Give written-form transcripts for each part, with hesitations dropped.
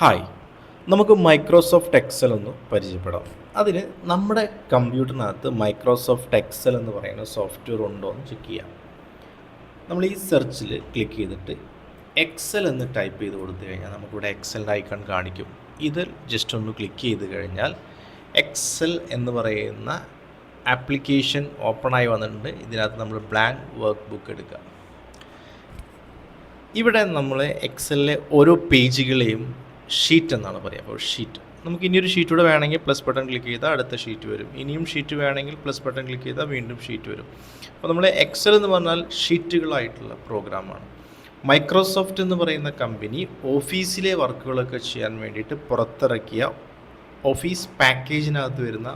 Hi, നമുക്ക് Microsoft Excel ഒന്ന് പരിചയപ്പെടാം. അതിന് നമ്മുടെ കമ്പ്യൂട്ടറിനകത്ത് മൈക്രോസോഫ്റ്റ് എക്സൽ എന്ന് പറയുന്ന സോഫ്റ്റ്വെയർ ഉണ്ടോ എന്ന് ചെക്ക് ചെയ്യാം. നമ്മൾ ഈ സെർച്ചിൽ ക്ലിക്ക് ചെയ്തിട്ട് എക്സൽ എന്ന് ടൈപ്പ് ചെയ്ത് കൊടുത്തു കഴിഞ്ഞാൽ നമുക്കിവിടെ എക്സലിൻ്റെ ഐക്കൺ കാണിക്കും. ഇതിൽ ജസ്റ്റ് ഒന്ന് ക്ലിക്ക് ചെയ്ത് കഴിഞ്ഞാൽ എക്സൽ എന്ന് പറയുന്ന ആപ്ലിക്കേഷൻ ഓപ്പണായി വന്നിട്ടുണ്ട്. ഇതിനകത്ത് നമ്മൾ ബ്ലാങ്ക് വർക്ക് ബുക്ക് എടുക്കുക. ഇവിടെ നമ്മൾ എക്സലിലെ ഓരോ പേജുകളെയും ഷീറ്റ് എന്നാണ് പറയുക. അപ്പോൾ ഷീറ്റ് നമുക്ക് ഇനിയൊരു ഷീറ്റ് കൂടെ വേണമെങ്കിൽ പ്ലസ് ബട്ടൺ ക്ലിക്ക് ചെയ്താൽ അടുത്ത ഷീറ്റ് വരും. ഇനിയും ഷീറ്റ് വേണമെങ്കിൽ പ്ലസ് ബട്ടൺ ക്ലിക്ക് ചെയ്താൽ വീണ്ടും ഷീറ്റ് വരും. അപ്പോൾ നമ്മൾ എക്സൽ എന്ന് പറഞ്ഞാൽ ഷീറ്റുകളായിട്ടുള്ള പ്രോഗ്രാമാണ്. മൈക്രോസോഫ്റ്റ് എന്ന് പറയുന്ന കമ്പനി ഓഫീസിലെ വർക്കുകളൊക്കെ ചെയ്യാൻ വേണ്ടിയിട്ട് പുറത്തിറക്കിയ ഓഫീസ് പാക്കേജിനകത്ത് വരുന്ന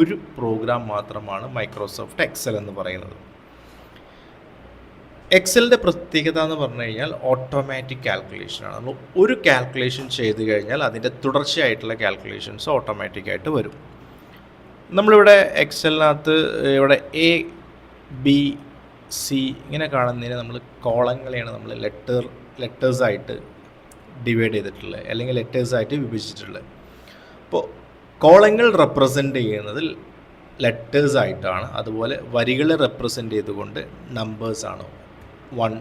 ഒരു പ്രോഗ്രാം മാത്രമാണ് മൈക്രോസോഫ്റ്റ് എക്സൽ എന്ന് പറയുന്നത്. എക്സലിൻ്റെ പ്രത്യേകത എന്ന് പറഞ്ഞു കഴിഞ്ഞാൽ ഓട്ടോമാറ്റിക് കാൽക്കുലേഷനാണ്. നമ്മൾ ഒരു കാൽക്കുലേഷൻ ചെയ്ത് കഴിഞ്ഞാൽ അതിൻ്റെ തുടർച്ചയായിട്ടുള്ള കാൽക്കുലേഷൻസ് ഓട്ടോമാറ്റിക്കായിട്ട് വരും. നമ്മളിവിടെ എക്സലിനകത്ത് ഇവിടെ എ ബി സി ഇങ്ങനെ കാണുന്നതിന് നമ്മൾ കോളങ്ങളെയാണ് നമ്മൾ ലെറ്റേഴ്സായിട്ട് ഡിവൈഡ് ചെയ്തിട്ടുള്ളത്, അല്ലെങ്കിൽ ലെറ്റേഴ്സായിട്ട് വിഭജിച്ചിട്ടുള്ളത്. അപ്പോൾ കോളങ്ങൾ റെപ്രസെൻ്റ് ചെയ്യുന്നത് ലെറ്റേഴ്സായിട്ടാണ്, അതുപോലെ വരികളെ റെപ്രസെൻ്റ് ചെയ്തുകൊണ്ട് നമ്പേഴ്സാണ് 1,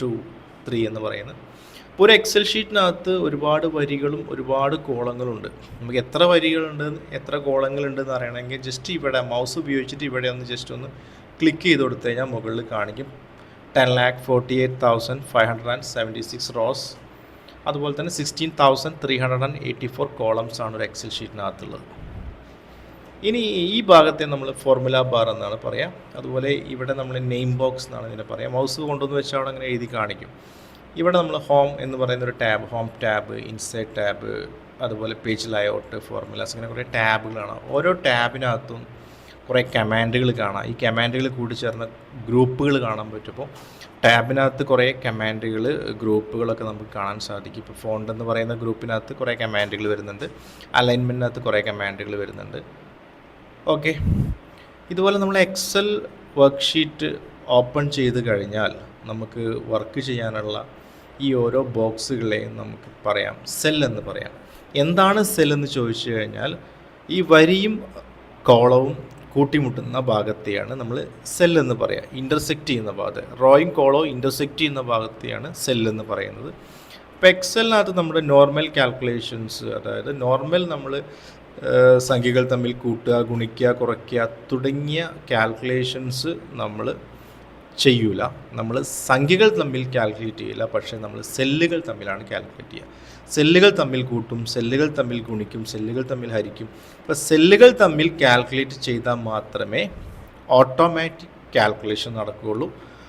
2, 3 എന്ന് പറയുന്നത്. ഇപ്പോൾ ഒരു എക്സൽ ഷീറ്റിനകത്ത് ഒരുപാട് വരികളും ഒരുപാട് കോളങ്ങളുണ്ട്. നമുക്ക് എത്ര വരികളുണ്ട് എത്ര കോളങ്ങളുണ്ടെന്ന് അറിയണമെങ്കിൽ ജസ്റ്റ് ഇവിടെ മൗസ് ഉപയോഗിച്ചിട്ട് ഇവിടെ ഒന്ന് ജസ്റ്റ് ഒന്ന് ക്ലിക്ക് ചെയ്ത് കൊടുത്തു കഴിഞ്ഞാൽ മുകളിൽ കാണിക്കും 10,48,576 റോസ്, അതുപോലെ തന്നെ 16,384 കോളംസാണ് ഒരു എക്സൽ ഷീറ്റിനകത്തുള്ളത്. ഇനി ഈ ഭാഗത്തെ നമ്മൾ ഫോർമുല ബാർ എന്നാണ് പറയാം. അതുപോലെ ഇവിടെ നമ്മൾ നെയിം ബോക്സ് എന്നാണ് ഇതിനെ പറയാം. മൗസ് കൊണ്ടുവന്ന് വെച്ചാൽ അവിടെ അങ്ങനെ എഴുതി കാണിക്കും. ഇവിടെ നമ്മൾ ഹോം എന്ന് പറയുന്ന ഒരു tab, home tab, inside tab, അതുപോലെ പേജ് ലൈഔട്ട്, ഫോർമുലാസ്, അങ്ങനെ കുറേ ടാബുകളാണ്. ഓരോ ടാബിനകത്തും കുറേ കമാൻഡുകൾ കാണാം. ഈ കമാൻഡുകൾ കൂടി ചേർന്ന ഗ്രൂപ്പുകൾ കാണാൻ പറ്റും. അപ്പോൾ ടാബിനകത്ത് കുറേ കമാൻഡുകൾ, ഗ്രൂപ്പുകളൊക്കെ നമുക്ക് കാണാൻ സാധിക്കും. ഇപ്പോൾ ഫോണ്ട് എന്ന് പറയുന്ന ഗ്രൂപ്പിനകത്ത് കുറേ കമാൻഡുകൾ വരുന്നുണ്ട്, അലൈൻമെൻറ്റിനകത്ത് കുറേ കമാൻഡുകൾ വരുന്നുണ്ട്. ഓക്കെ, ഇതുപോലെ നമ്മൾ എക്സൽ വർക്ക്ഷീറ്റ് ഓപ്പൺ ചെയ്ത് കഴിഞ്ഞാൽ നമുക്ക് വർക്ക് ചെയ്യാനുള്ള ഈ ഓരോ ബോക്സുകളെയും നമുക്ക് പറയാം സെൽ എന്ന് പറയാം. എന്താണ് സെൽ എന്ന് ചോദിച്ചു കഴിഞ്ഞാൽ ഈ വരിയും കോളവും കൂട്ടിമുട്ടുന്ന ഭാഗത്തെയാണ് നമ്മൾ സെൽ എന്ന് പറയുക. ഇൻ്റർസെക്റ്റ് ചെയ്യുന്ന ഭാഗത്ത്, റോയും കോളവും ഇൻ്റർസെക്റ്റ് ചെയ്യുന്ന ഭാഗത്തെയാണ് സെൽ എന്ന് പറയുന്നത്. ഇപ്പോൾ എക്സലിനകത്ത് നമ്മുടെ നോർമൽ കാൽക്കുലേഷൻസ്, അതായത് നോർമൽ നമ്മൾ സംഖ്യകൾ തമ്മിൽ കൂട്ടുക, ഗുണിക്കുക, കുറയ്ക്കുക തുടങ്ങിയ കാൽക്കുലേഷൻസ് നമ്മൾ ചെയ്യൂല. നമ്മൾ സംഖ്യകൾ തമ്മിൽ കാൽക്കുലേറ്റ് ചെയ്യില്ല, പക്ഷേ നമ്മൾ സെല്ലുകൾ തമ്മിലാണ് കാൽക്കുലേറ്റ് ചെയ്യുക. സെല്ലുകൾ തമ്മിൽ കൂട്ടും, സെല്ലുകൾ തമ്മിൽ ഗുണിക്കും, സെല്ലുകൾ തമ്മിൽ ഹരിക്കും. അപ്പോൾ സെല്ലുകൾ തമ്മിൽ കാൽക്കുലേറ്റ് ചെയ്താൽ മാത്രമേ ഓട്ടോമാറ്റിക് കാൽക്കുലേഷൻ നടക്കുകയുള്ളൂ.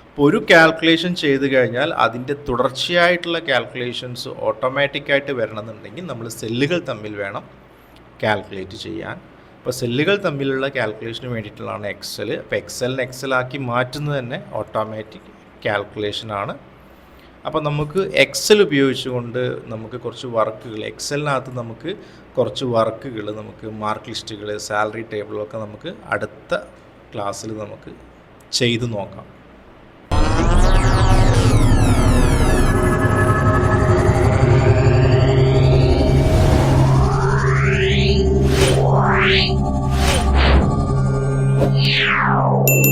ഇപ്പോൾ ഒരു കാൽക്കുലേഷൻ ചെയ്ത് കഴിഞ്ഞാൽ അതിൻ്റെ തുടർച്ചയായിട്ടുള്ള കാൽക്കുലേഷൻസ് ഓട്ടോമാറ്റിക്കായിട്ട് വരണമെന്നുണ്ടെങ്കിൽ നമ്മൾ സെല്ലുകൾ തമ്മിൽ വേണം കാൽക്കുലേറ്റ് ചെയ്യാൻ. അപ്പോൾ സെല്ലുകൾ തമ്മിലുള്ള കാൽക്കുലേഷന് വേണ്ടിയിട്ടുള്ളതാണ് എക്സൽ. അപ്പോൾ എക്സലിനെ എക്സലാക്കി മാറ്റുന്നത് തന്നെ ഓട്ടോമാറ്റിക് കാൽക്കുലേഷനാണ്. അപ്പോൾ നമുക്ക് എക്സൽ ഉപയോഗിച്ചുകൊണ്ട് നമുക്ക് കുറച്ച് വർക്കുകൾ, എക്സലിനകത്ത് നമുക്ക് കുറച്ച് വർക്കുകൾ, നമുക്ക് മാർക്ക് ലിസ്റ്റുകൾ, സാലറി ടേബിളൊക്കെ നമുക്ക് അടുത്ത ക്ലാസ്സിൽ നമുക്ക് ചെയ്തു നോക്കാം. Wow.